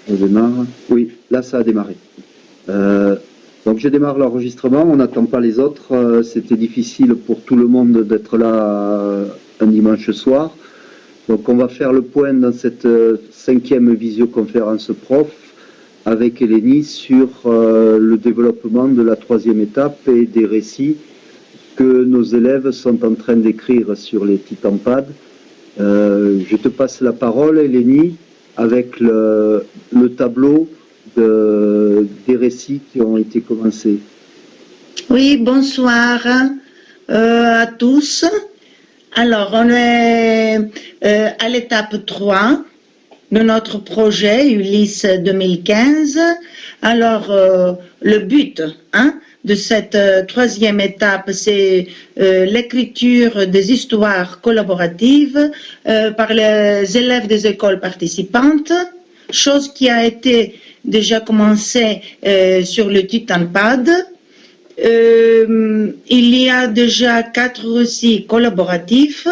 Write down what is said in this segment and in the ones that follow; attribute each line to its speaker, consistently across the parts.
Speaker 1: On démarre. Oui, là ça a démarré. Donc je démarre l'enregistrement, on n'attend pas les autres. C'était difficile pour tout le monde d'être là un dimanche soir. Donc on va faire le point dans cette cinquième visioconférence prof avec Eleni sur le développement de la troisième étape et des récits que nos élèves sont en train d'écrire sur les Titampads. Je te passe la parole, Eleni, avec le tableau des récits qui ont été commencés.
Speaker 2: Oui, bonsoir à tous. Alors, on est à l'étape 3 de notre projet Ulysse 2015. Alors, le but de cette troisième étape, c'est l'écriture des histoires collaboratives par les élèves des écoles participantes, chose qui a été déjà commencée sur le Titanpad. Il y a déjà 4 récits collaboratifs.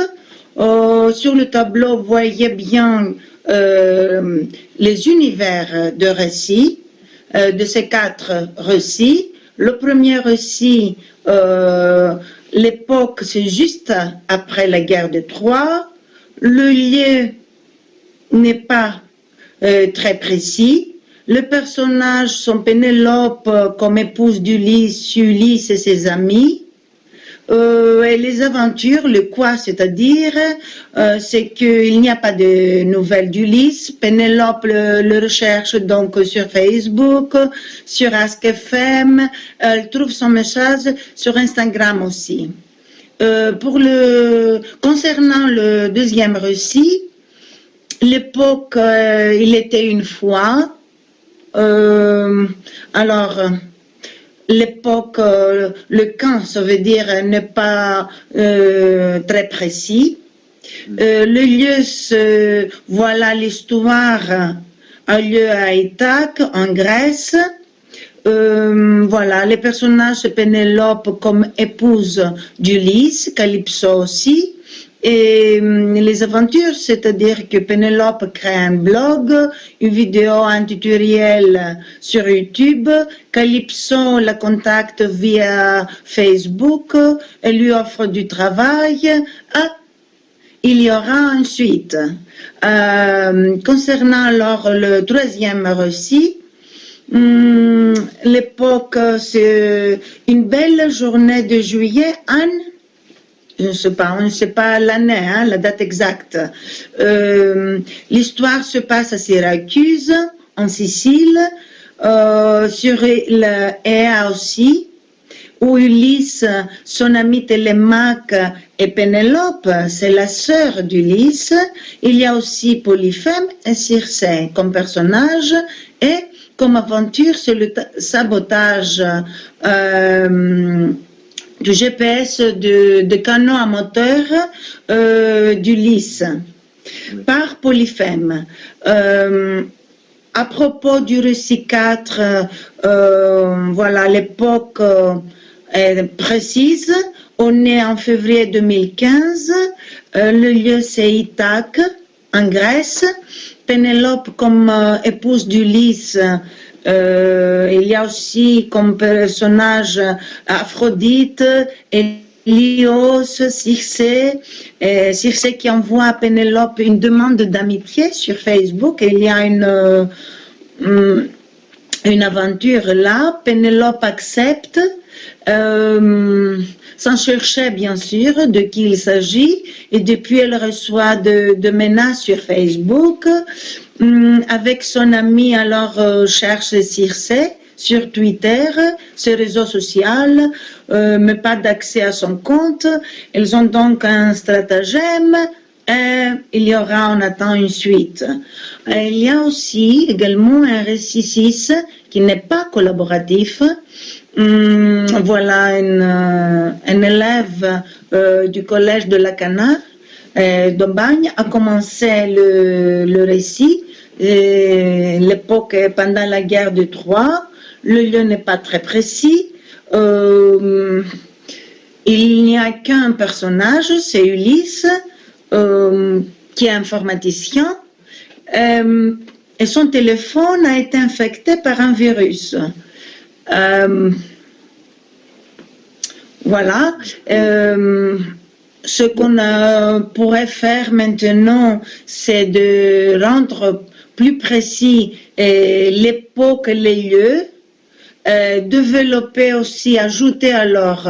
Speaker 2: Sur le tableau, vous voyez bien les univers de récits de ces 4 récits. Le premier récit, l'époque, c'est juste après la guerre de Troie. Le lieu n'est pas très précis. Les personnages sont Pénélope comme épouse d'Ulysse, Ulysse et ses amis. Et les aventures, le quoi, c'est-à-dire, c'est qu'il n'y a pas de nouvelles d'Ulysse. Pénélope le recherche donc sur Facebook, sur Ask.fm. Elle trouve son message sur Instagram aussi. Concernant le deuxième récit, l'époque, il était une fois. L'époque, le quand, ça veut dire n'est pas très précis. Le lieu, voilà, l'histoire a lieu à Ithaque, en Grèce. Voilà, les personnages, c'est Pénélope comme épouse d'Ulysse, Calypso aussi. Et les aventures, c'est-à-dire que Pénélope crée un blog, une vidéo, un tutoriel sur YouTube. Calypso la contacte via Facebook, elle lui offre du travail. Il y aura ensuite, concernant alors le troisième récit, l'époque, c'est une belle journée de juillet, je ne sais pas l'année, la date exacte. L'histoire se passe à Syracuse, en Sicile, sur l'Ea aussi, où Ulysse, son ami Télémaque et Pénélope, c'est la sœur d'Ulysse. Il y a aussi Polyphème et Circé comme personnages, et comme aventure, c'est le sabotage du GPS de canot à moteur d'Ulysse par Polyphème. À propos du récit 4, voilà, l'époque est précise. On est en février 2015. Le lieu, c'est Ithaque, en Grèce. Pénélope comme épouse d'Ulysse. Il y a aussi comme personnage Aphrodite, Hélios, Circé, Circé qui envoie à Pénélope une demande d'amitié sur Facebook. Et il y a une aventure là. Pénélope accepte, sans chercher bien sûr de qui il s'agit, et depuis elle reçoit de menaces sur Facebook. Avec son ami, alors cherche Circé sur Twitter, ce réseau social, mais pas d'accès à son compte. Ils ont donc un stratagème et il y aura, on attend une suite. Et il y a aussi également un récit 6 qui n'est pas collaboratif. Voilà un élève du collège de Lacanard d'Aubagne a commencé le récit. L'époque est pendant la guerre de Troie. Le lieu n'est pas très précis. Il n'y a qu'un personnage, c'est Ulysse, qui est informaticien. et son téléphone a été infecté par un virus. Voilà. Ce qu'on pourrait faire maintenant, c'est de rendre plus précis l'époque, les lieux, développer aussi, ajouter alors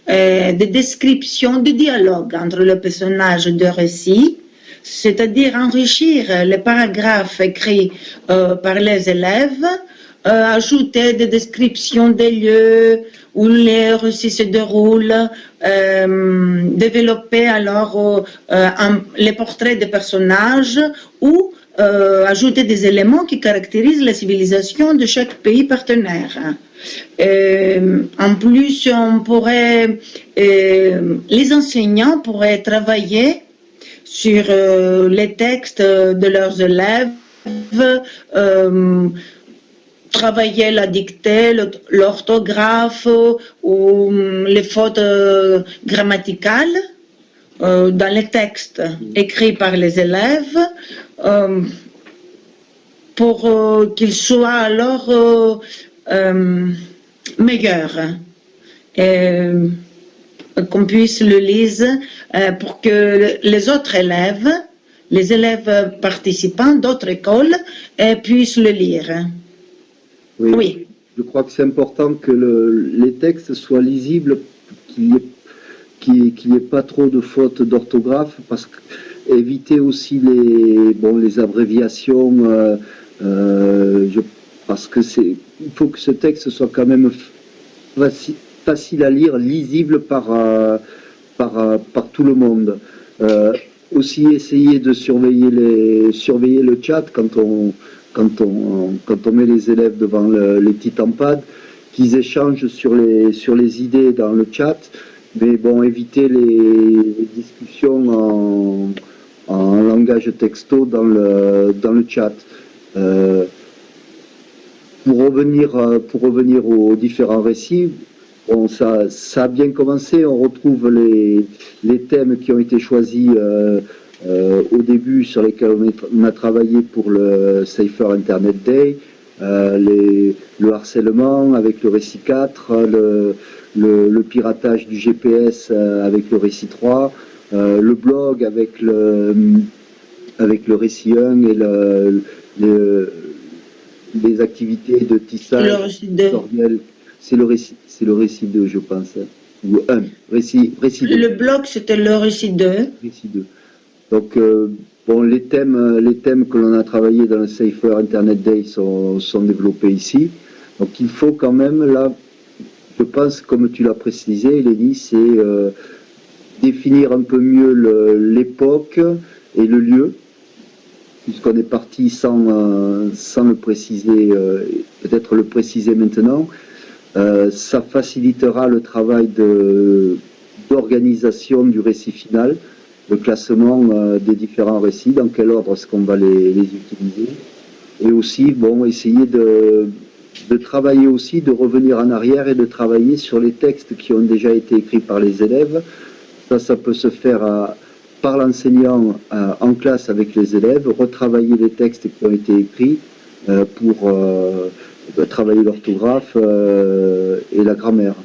Speaker 2: des descriptions, des dialogues entre le personnage de récit, c'est-à-dire enrichir les paragraphes écrits par les élèves, ajouter des descriptions des lieux où les récits se déroulent, développer alors les portraits des personnages ou ajouter des éléments qui caractérisent la civilisation de chaque pays partenaire. En plus, on pourrait, les enseignants pourraient travailler sur les textes de leurs élèves, travailler la dictée, l'orthographe ou les fautes grammaticales dans les textes écrits par les élèves pour qu'ils soient alors meilleurs et qu'on puisse le lire pour que les autres élèves, les élèves participants d'autres écoles puissent le lire.
Speaker 1: Oui.
Speaker 2: Oui.
Speaker 1: Je crois que c'est important que les textes soient lisibles, qu'il n'y ait pas trop de fautes d'orthographe, parce que éviter aussi les abréviations, parce que il faut que ce texte soit quand même facile à lire, lisible par tout le monde. Aussi essayer de surveiller le chat quand on met les élèves devant les petits tampads, qu'ils échangent sur les idées dans le chat, mais bon, éviter les discussions en langage texto dans le chat. Pour revenir aux différents récits, bon, ça a bien commencé. On retrouve les thèmes qui ont été choisis au début, sur lesquels on a travaillé pour le Safer Internet Day, le harcèlement avec le récit 4, le piratage du GPS avec le récit 3, le blog avec le récit 1 et les activités de tissage tutoriel. C'est le récit 2, je pense, ou 1, récit 2.
Speaker 2: Le blog, c'était le récit 2.
Speaker 1: Récit 2. Donc, bon, les thèmes que l'on a travaillé dans le Safer Internet Day sont développés ici. Donc, il faut quand même, là, je pense, comme tu l'as précisé, Eleni, c'est définir un peu mieux l'époque et le lieu, puisqu'on est parti sans le préciser, peut-être le préciser maintenant. Ça facilitera le travail d'organisation du récit final, le classement des différents récits, dans quel ordre est-ce qu'on va les utiliser, et aussi, bon, essayer de travailler aussi, de revenir en arrière et de travailler sur les textes qui ont déjà été écrits par les élèves. Ça peut se faire par l'enseignant en classe avec les élèves, retravailler les textes qui ont été écrits pour travailler l'orthographe et la grammaire.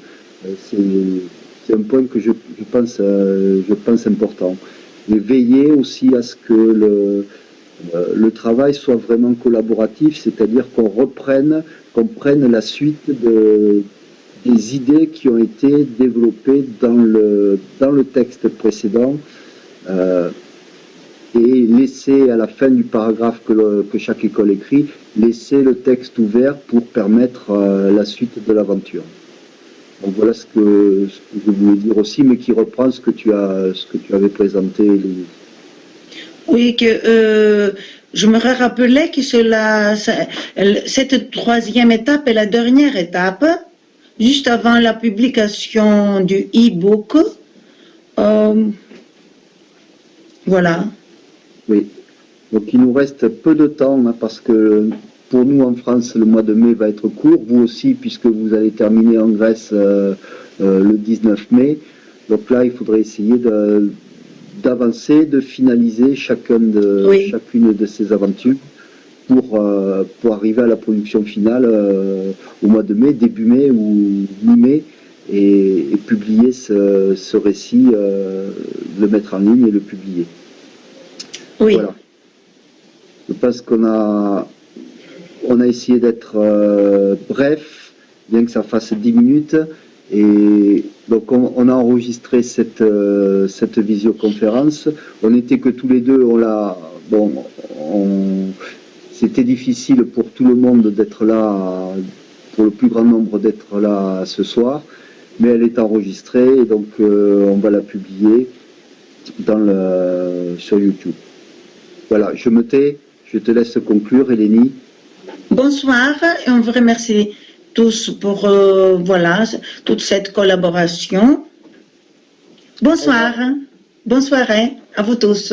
Speaker 1: C'est un point que je pense important. Et veiller aussi à ce que le travail soit vraiment collaboratif, c'est-à-dire qu'on prenne la suite des idées qui ont été développées dans le texte précédent, et laisser à la fin du paragraphe que chaque école écrit, laisser le texte ouvert pour permettre la suite de l'aventure. Donc voilà ce que je voulais dire aussi, mais qui reprend ce que tu avais présenté, Eleni.
Speaker 2: Oui, que je me rappelais que cette troisième étape est la dernière étape, juste avant la publication du e-book. Voilà.
Speaker 1: Oui. Donc il nous reste peu de temps, hein, parce que pour nous en France, le mois de mai va être court, vous aussi, puisque vous allez terminer en Grèce le 19 mai. Donc là, il faudrait essayer d'avancer, de finaliser chacune de ces aventures pour arriver à la production finale au mois de mai, début mai ou mi-mai, et publier ce récit, le mettre en ligne et le publier.
Speaker 2: Oui.
Speaker 1: Voilà. Je pense qu'on a essayé d'être bref, bien que ça fasse 10 minutes. Et donc on a enregistré cette visioconférence. On n'était que tous les deux. C'était difficile pour tout le monde d'être là, pour le plus grand nombre d'être là ce soir. Mais elle est enregistrée et donc on va la publier sur YouTube. Voilà, je me tais. Je te laisse conclure, Eleni.
Speaker 2: Bonsoir, et on vous remercie tous pour voilà, toute cette collaboration. Bonsoir, bonne soirée à vous tous.